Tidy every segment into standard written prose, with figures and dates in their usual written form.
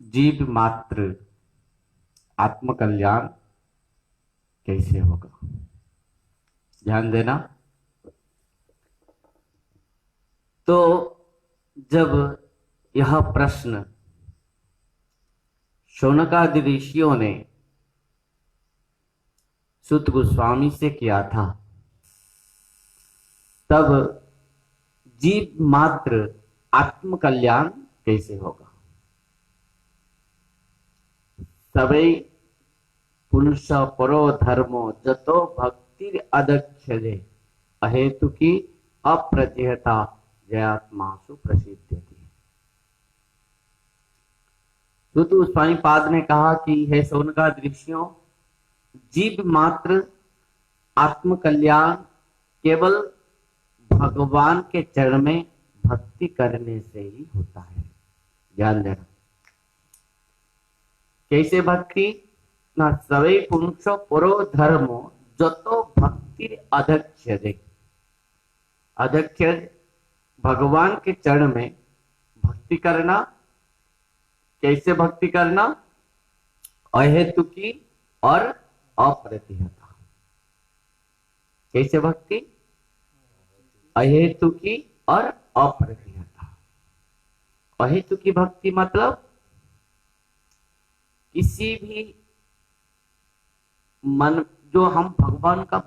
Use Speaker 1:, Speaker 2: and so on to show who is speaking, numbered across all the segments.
Speaker 1: जीव मात्र आत्म कल्याण कैसे होगा? ध्यान देना। तो जब यह प्रश्न शौनकादि ऋषियों ने सूत गोस्वामी से किया था, तब जीव मात्र आत्म कल्याण कैसे होगा? सबै पुरुष परो धर्मो जतो भक्ति अदक्षरे अहेतु की अप्रतिहता जयात्मासु प्रसिद्धति। तो स्वामी पाद ने कहा कि हे शौनकादि ऋषियों, जीव मात्र आत्म कल्याण केवल भगवान के चरण में भक्ति करने से ही होता है। ध्यान देना। कैसे भक्ति? ना सवै पुरुषो परो धर्मो जतो भक्ति अध्यक्ष अध्यक्ष भगवान के चरण में भक्ति करना। कैसे भक्ति करना? अहेतु की और अप्रतिहता। कैसे भक्ति? अहेतु की और अप्रतिहता। अहेतु की भक्ति मतलब किसी भी मन, जो हम भगवान का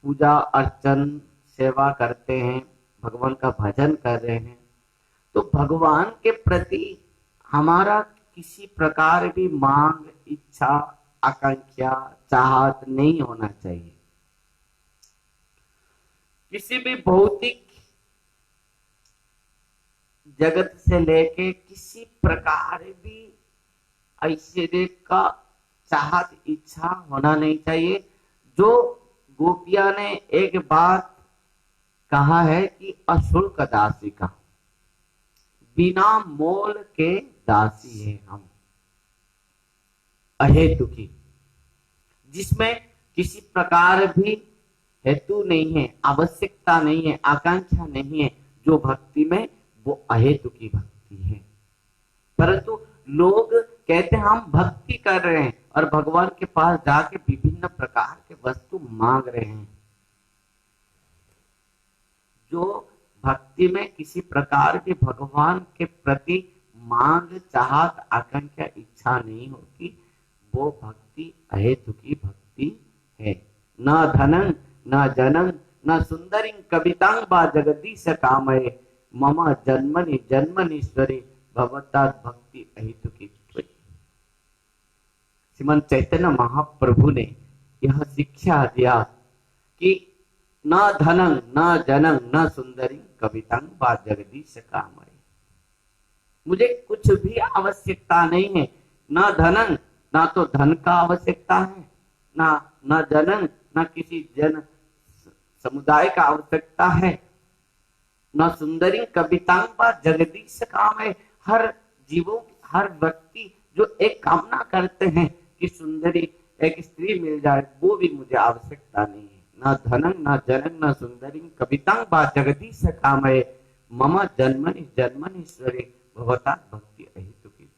Speaker 1: पूजा अर्चन सेवा करते हैं, भगवान का भजन कर रहे हैं, तो भगवान के प्रति हमारा किसी प्रकार भी मांग, इच्छा, आकांक्षा, चाहत नहीं होना चाहिए। किसी भी भौतिक जगत से लेके किसी प्रकार भी ऐश्वर्य का चाहत, इच्छा होना नहीं चाहिए। जो गोपिया ने एक बात कहा है कि अशुल्क दासी का, बिना मोल के दासी है हम, अहेतु की, जिसमें किसी प्रकार भी हेतु नहीं है, आवश्यकता नहीं है, आकांक्षा नहीं है। जो भक्ति में वो अहेतु की भक्ति है। परंतु लोग कहते हैं हम भक्ति कर रहे हैं और भगवान के पास जाके विभिन्न प्रकार के वस्तु मांग रहे हैं। जो भक्ति में किसी प्रकार की भगवान के प्रति मांग, चाहत, आकांक्षा, इच्छा नहीं होती, वो भक्ति अहेतु की भक्ति है। न धनं न जनं न सुंदरी कवितांग बा जगदीश कामये मम जन्मनि जन्मनीश्वरी भगवता भक्ति अहेतु की। श्रीमंत चैतन्य महाप्रभु ने यह शिक्षा दिया कि न धनं न जनं न सुंदरी कवितांग बा जगदीश कामये। मुझे कुछ भी आवश्यकता नहीं है। न धनं, ना तो धन का आवश्यकता है, न जनन, न किसी जन समुदाय का आवश्यकता है, न सुंदरी कवितांग बा जगदीश काम है। हर जीवों, हर व्यक्ति जो एक कामना करते हैं कि सुंदरी एक स्त्री मिल जाए, वो भी मुझे आवश्यकता नहीं है। न धनन न जनन न सुंदरी कवितांग बा जगदीश काम है मम जन्मनि जन्मनीश्वरी भगवता भक्ति अहेतु की।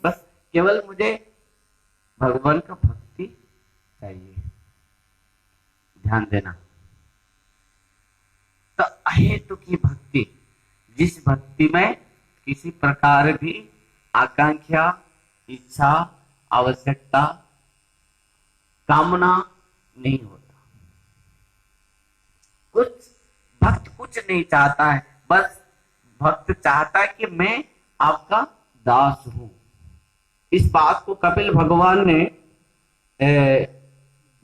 Speaker 1: बस केवल मुझे भगवान का भक्ति चाहिए। ध्यान देना। तो अहेतु की भक्ति, जिस भक्ति में किसी प्रकार की आकांक्षा, इच्छा, आवश्यकता, कामना नहीं होता। भक्त कुछ नहीं चाहता है, बस भक्त चाहता है कि मैं आपका दास हूं। इस बात को कपिल भगवान ने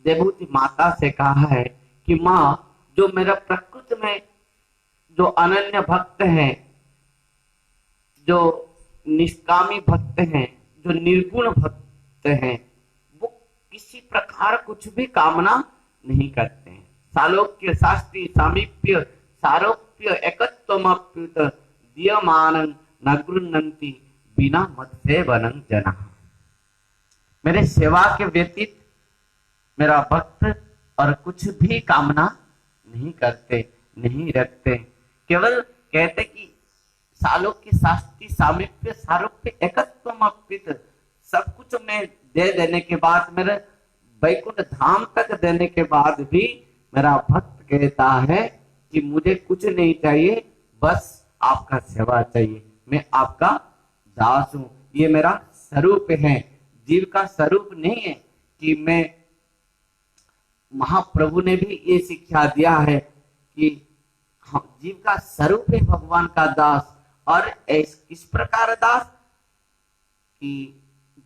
Speaker 1: देवहूति माता से कहा है कि माँ, जो मेरा प्रकृति में जो अनन्य भक्त हैं, जो निष्कामी भक्त हैं, जो निर्गुण भक्त हैं, वो किसी प्रकार कुछ भी कामना नहीं करते हैं। सालोक्य शास्त्री सामीप्य सारोप्य एकत्वमप्युत दीयमानं न गृह्णन्ति बिना मत सेवनं जनः। मेरे सेवा के व्यतीत मेरा भक्त और कुछ भी कामना नहीं करते, नहीं रखते। केवल कहते कि सालों के शास्त्री सामीप्य सारूप्य एकत्वम अपित, सब कुछ मैं दे देने के बाद, मेरे वैकुंठ धाम तक देने के बाद भी मेरा भक्त कहता है कि मुझे कुछ नहीं चाहिए, बस आपका सेवा चाहिए, मैं आपका दास हूं। ये मेरा स्वरूप है। जीव का स्वरूप नहीं है कि मैं, महाप्रभु ने भी ये शिक्षा दिया है कि जीव का स्वरूप है भगवान का दास। और किस प्रकार दास कि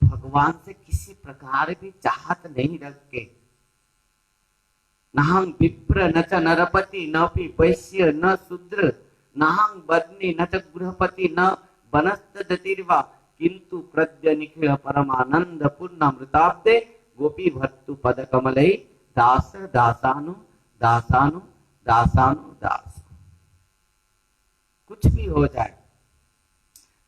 Speaker 1: भगवान से किसी प्रकार भी चाहत नहीं रख के, नहं विप्र न च नरपति न पि वैश्य न शूद्र, नहं बदनी न च गृहपति न वनस्तदतिर्वा, किंतु प्रद्य निखिल परमानंद पूर्णामृताब्दे गोपी भर्तु पद कमलै दास दासानु दासानु दासानु दास। कुछ भी हो जाए,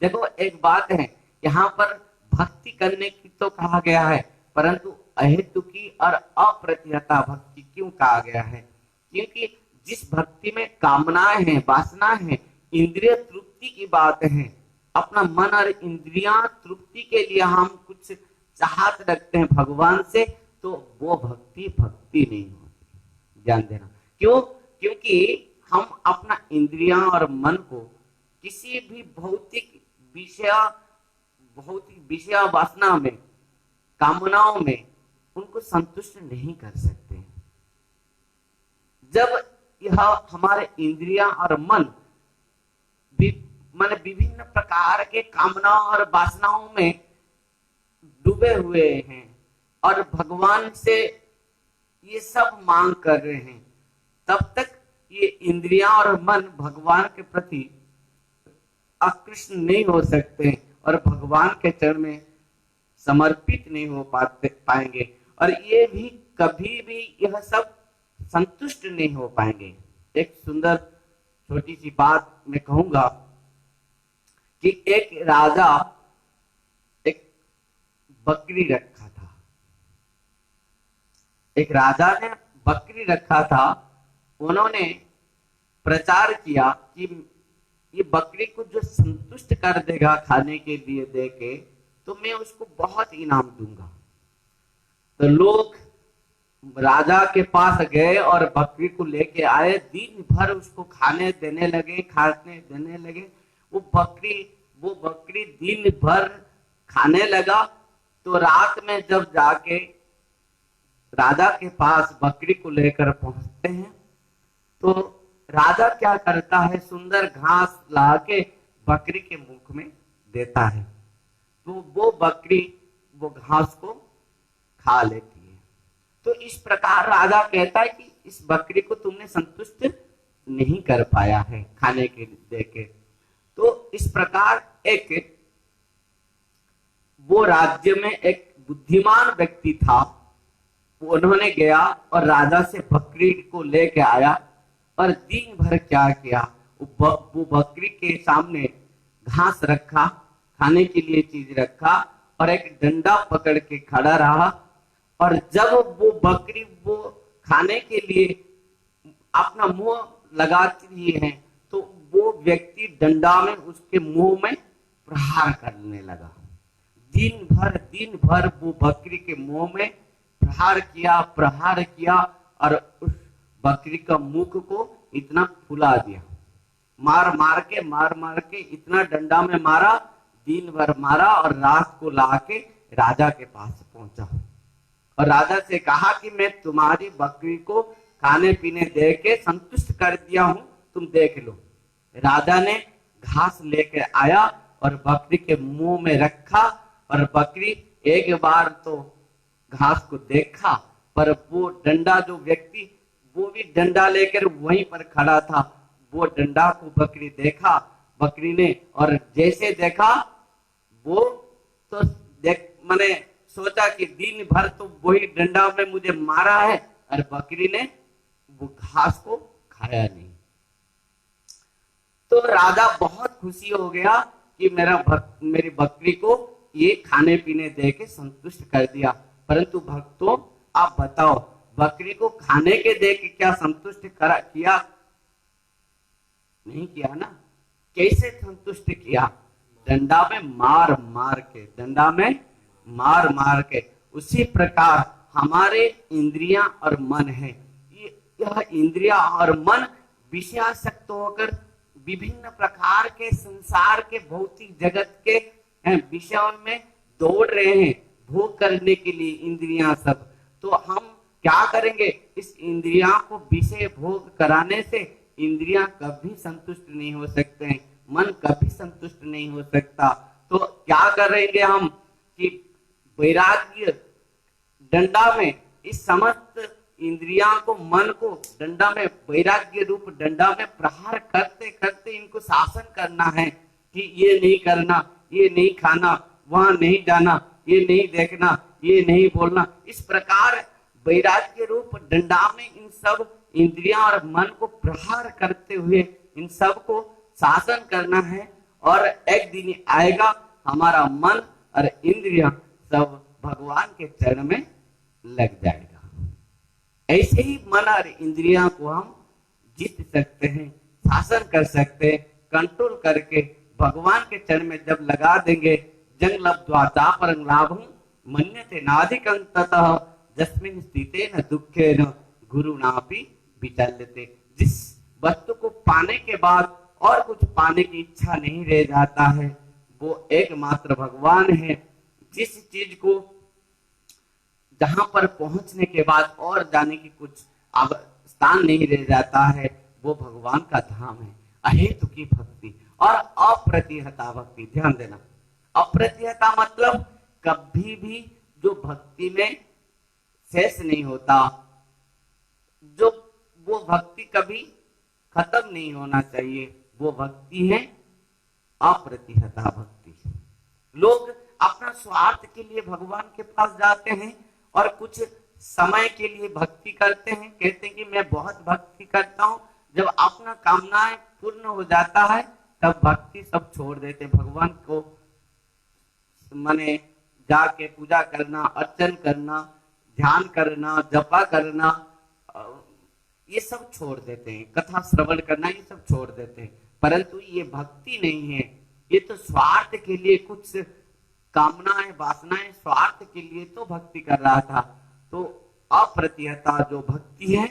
Speaker 1: देखो एक बात है, यहाँ पर भक्ति करने की तो कहा गया है, परंतु अहेतुकी और अप्रतिहता भक्ति क्यों कहा गया है? क्योंकि जिस भक्ति में कामनाएं हैं, वासनाएं हैं, इंद्रिय तृप्ति की बात है, अपना मन और इंद्रियां तृप्ति के लिए हम कुछ चाहत रखते हैं भगवान से, तो वो भक्ति भक्ति नहीं होती। ध्यान देना। क्यों? क्योंकि हम अपना इंद्रियां और मन को किसी भी भौतिक विषय वासना में, कामनाओं में उनको संतुष्ट नहीं कर सकते। जब यह हमारे इंद्रियां और मन माने विभिन्न प्रकार के कामनाओं और वासनाओं में डूबे हुए हैं और भगवान से ये सब मांग कर रहे हैं, तब तक ये इंद्रियां और मन भगवान के प्रति आकृष्ट नहीं हो सकते और भगवान के चरण में समर्पित नहीं हो पाएंगे, और ये भी कभी भी यह सब संतुष्ट नहीं हो पाएंगे। एक सुंदर छोटी सी बात मैं कहूंगा कि एक राजा एक बकरी रखा था। एक राजा ने बकरी रखा था। उन्होंने प्रचार किया कि ये बकरी को जो संतुष्ट कर देगा खाने के लिए देके, तो मैं उसको बहुत इनाम दूंगा। तो लोग राजा के पास गए और बकरी को लेके आए, दिन भर उसको खाने देने लगे। वो बकरी दिन भर खाने लगा। तो रात में जब जाके राजा के पास बकरी को लेकर पहुंचते हैं, तो राजा क्या करता है, सुंदर घास लाके बकरी के मुख में देता है, तो वो बकरी वो घास को खा लेती है। तो इस प्रकार राजा कहता है कि इस बकरी को तुमने संतुष्ट नहीं कर पाया है खाने के देके। तो इस प्रकार एक वो राज्य में एक बुद्धिमान व्यक्ति था, उन्होंने गया और राजा से बकरी को लेके आया और दिन भर क्या किया, वो बकरी के सामने घास रखा, खाने के लिए चीज रखा और एक डंडा पकड़ के खड़ा रहा। और जब वो बकरी वो खाने के लिए अपना मुंह लगाती है, तो वो व्यक्ति डंडा में उसके मुंह में प्रहार करने लगा। दिन भर वो बकरी के मुंह में प्रहार किया और उस बकरी का मुख को इतना फुला दिया। मार के इतना डंडा में मारा, दिन भर मारा और रात को लाके राजा के पास पहुंचा और राजा से कहा कि मैं तुम्हारी बकरी को खाने पीने दे के संतुष्ट कर दिया हूं, तुम देख लो। राजा ने घास लेके आया और बकरी के मुंह में रखा और बकरी एक बार तो घास को देखा, पर वो डंडा जो व्यक्ति वो भी डंडा लेकर वहीं पर खड़ा था, वो डंडा को बकरी देखा, बकरी ने, और जैसे देखा वो तो मैंने सोचा कि दिन भर तो वही डंडा में मुझे मारा है और बकरी ने वो घास को खाया नहीं। तो राजा बहुत खुशी हो गया कि मेरी बकरी को ये खाने पीने दे के संतुष्ट कर दिया। परंतु भक्तों, आप बताओ, बकरी को खाने के दे के क्या संतुष्ट किया? नहीं किया ना। कैसे संतुष्ट किया? डंडा में मार मार के, डंडा में मार मार के, उसी प्रकार हमारे इंद्रियां और मन है, यह इंद्रियां और मन विषयासक्त होकर विभिन्न प्रकार के संसार के भौतिक जगत के विषयों में दौड़ रहे हैं भोग करने के लिए इंद्रियां सब। तो हम क्या करेंगे, इस इंद्रियां को विषय भोग कराने से इंद्रियां कभी संतुष्ट नहीं हो सकते हैं, मन कभी संतुष्ट नहीं हो सकता। तो क्या करेंगे हम कि वैराग्य डंडा में इस समस्त इंद्रियां को, मन को डंडा में, वैराग्य रूप डंडा में प्रहार करते करते इनको शासन करना है कि ये नहीं करना, ये नहीं खाना, वहां नहीं जाना, ये नहीं देखना, ये नहीं बोलना। इस प्रकार वैराग्य रूप डंडा में इन सब इंद्रियां और मन को प्रहार करते हुए इन सब को शासन करना है। और एक दिन आएगा हमारा मन और इंद्रियां सब भगवान के चरण में लग जाएगा। ऐसे ही मन और इंद्रियां को हम जीत सकते हैं, शासन कर सकते हैं, कंट्रोल करके भगवान के चरण में जब लगा देंगे, जंग लब्ध्वा चापरं लाभं मन्यते नाधिकं ततः जस्मिन् स्थितेन दुःखेन गुरुणापि विचल्यते। जिस वस्तु को पाने के बाद और कुछ पाने की इच्छा नहीं रह जाता है, वो एकमात्र भगवान है। जिस चीज को जहां पर पहुंचने के बाद और जाने की कुछ स्थान नहीं रह जाता है, वो भगवान का धाम है। अहेतु की भक्ति और अप्रतिहता भक्ति, ध्यान देना, अप्रतिहता मतलब कभी भी जो भक्ति में शेष नहीं होता, जो वो भक्ति कभी खत्म नहीं होना चाहिए, वो भक्ति है अप्रतिहता भक्ति। लोग अपना स्वार्थ के लिए भगवान के पास जाते हैं और कुछ समय के लिए भक्ति करते हैं, कहते हैं कि मैं बहुत भक्ति करता हूं। जब अपना कामनाएं पूर्ण हो जाता है तब भक्ति सब छोड़ देते, भगवान को माने जाके पूजा करना, अर्चन करना, ध्यान करना, जपा करना, ये सब छोड़ देते हैं, कथा श्रवण करना ये सब छोड़ देते हैं। परंतु ये भक्ति नहीं है, ये तो स्वार्थ के लिए, कुछ कामनाएं वासनाएं स्वार्थ के लिए तो भक्ति कर रहा था। तो अप्रतिहता जो भक्ति है,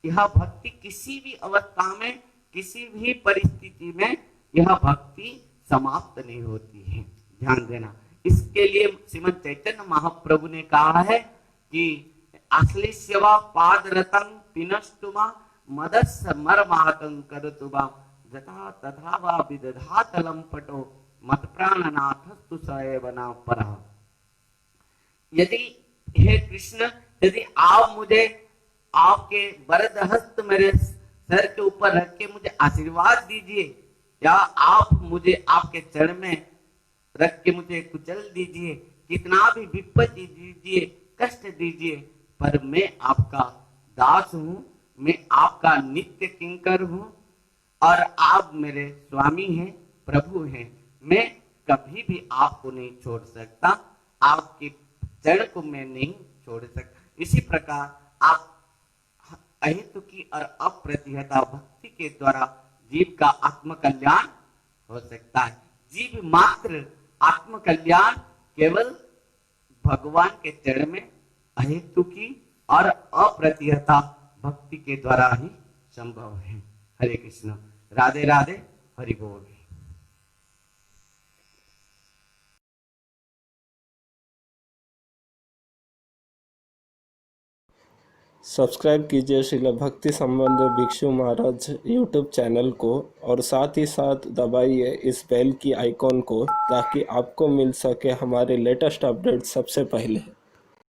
Speaker 1: यह भक्ति किसी भी अवस्था में, किसी भी परिस्थिति में यह भक्ति समाप्त नहीं होती है, ध्यान देना। इसके लिए श्रीमद् चैतन्य महाप्रभु ने कहा है कि आश्लेष्यवा पादरतं पिनष्टुमा मदस्य मर्माहतं करतुवा जथा तथा वा विदधातलं पटो मत प्राणनाथस्तु सएवना परः। यदि हे कृष्ण, यदि आप मुझे आपके वरद हस्त मेरे सर के ऊपर रख के मुझे आशीर्वाद दीजिए, या आप मुझे आपके चरण में रख के मुझे कुचल दीजिए, कितना भी विपत्ति दीजिए, कष्ट दीजिए, पर मैं आपका दास हूं, मैं आपका नित्य किंकर हूं और आप मेरे स्वामी हैं, प्रभु हैं। मैं कभी भी आपको नहीं छोड़ सकता, आपके चरण को मैं नहीं छोड़ सकता। इसी प्रकार आप अहेतु की और अप्रतिहता भक्ति के द्वारा जीव का आत्म कल्याण हो सकता है। जीव मात्र आत्म कल्याण केवल भगवान के चरण में अहेतु की और अप्रतिहता भक्ति के द्वारा ही संभव है। हरे कृष्ण, राधे राधे, हरि बोल।
Speaker 2: सब्सक्राइब कीजिए श्रील भक्ति संबंध भिक्षु महाराज यूट्यूब चैनल को और साथ ही साथ दबाइए इस बेल की आइकॉन को, ताकि आपको मिल सके हमारे लेटेस्ट अपडेट सबसे पहले।